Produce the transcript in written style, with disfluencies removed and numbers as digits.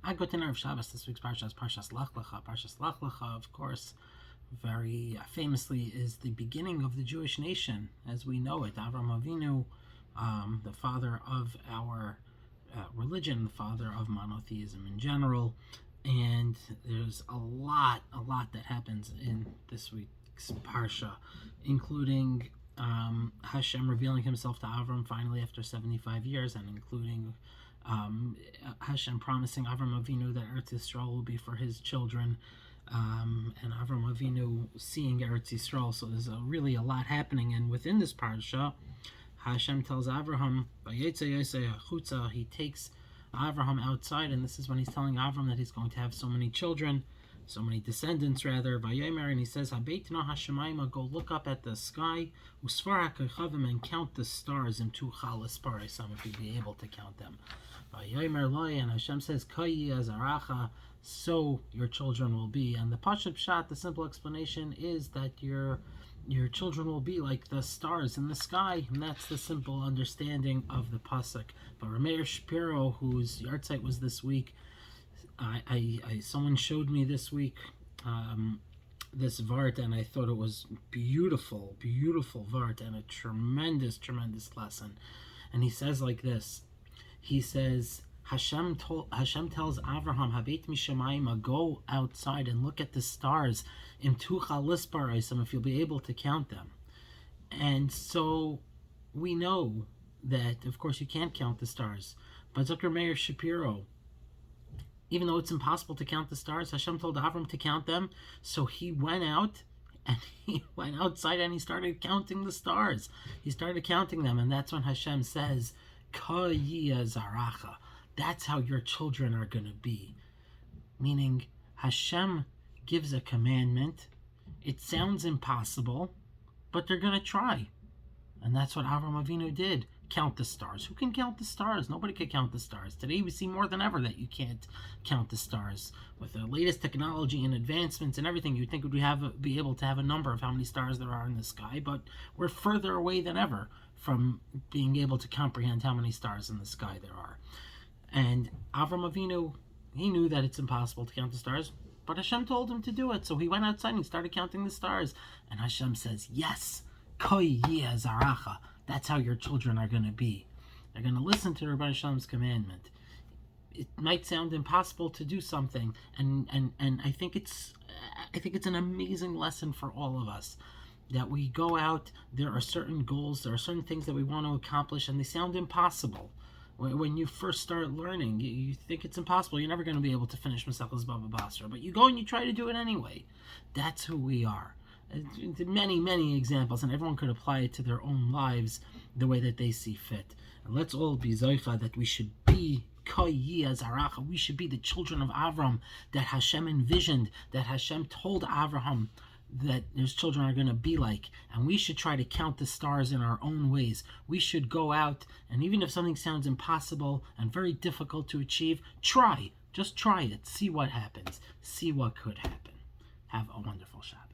I go to Erev Shabbos. This week's Parshas, Parshas Lech. Parshas Lech, of course, very famously is the beginning of the Jewish nation as we know it. Avram Avinu, the father of our religion, the father of monotheism in general. And there's a lot that happens in this week's Parsha, including Hashem revealing himself to Avram finally after 75 years, and including Hashem promising Avram Avinu that Eretz Yisrael will be for his children, and Avram Avinu seeing Eretz Yisrael. So there's really a lot happening, and within this parsha, Hashem tells Avraham, he takes Avraham outside, and this is when he's telling Avram that he's going to have so many children, so many descendants rather. And he says, go look up at the sky, and count the stars, and some if you be able to count them. And Hashem says, so your children will be. And the Pashat Pshat, the simple explanation, is that your children will be like the stars in the sky, and that's the simple understanding of the pasuk. But Rameir Shapiro, whose yahrzeit was this week, someone showed me this week this vart, and I thought it was beautiful vart and a tremendous lesson. And he says like this. He says, Hashem tells Avraham, Habeit mishamayim, go outside and look at the stars, im tucha lisparaisim, if you'll be able to count them. And so we know that, of course, you can't count the stars. But Dr. Meir Shapiro, even though it's impossible to count the stars, Hashem told Avram to count them. So he went out, and he went outside and he started counting the stars. He started counting them, and that's when Hashem says, Ka yia zaracha. That's how your children are going to be. Meaning, Hashem gives a commandment. It sounds impossible, but they're going to try. And that's what Avram Avinu did. Count the stars. Who can count the stars? Nobody can count the stars. Today we see more than ever that you can't count the stars. With the latest technology and advancements and everything, you'd think we'd be able to have a number of how many stars there are in the sky, but we're further away than ever from being able to comprehend how many stars in the sky there are. And Avram Avinu, he knew that it's impossible to count the stars, but Hashem told him to do it. So he went outside and he started counting the stars. And Hashem says, yes, Koi yia zaracha. That's how your children are going to be. They're going to listen to Rabbi Hashem's commandment. It might sound impossible to do something, and I think it's an amazing lesson for all of us. That we go out, there are certain goals, there are certain things that we want to accomplish, and they sound impossible. When you first start learning, you think it's impossible. You're never going to be able to finish Maseches Bava Basra, but you go and you try to do it anyway. That's who we are. Many examples, and everyone could apply it to their own lives the way that they see fit. And let's all be zoicha that we should be zaracha. We should be the children of Avram that Hashem envisioned, that Hashem told Avraham that his children are going to be like. And we should try to count the stars in our own ways. We should go out, and even if something sounds impossible and very difficult to achieve, try. Just try it. See what happens. See what could happen. Have a wonderful Shabbat.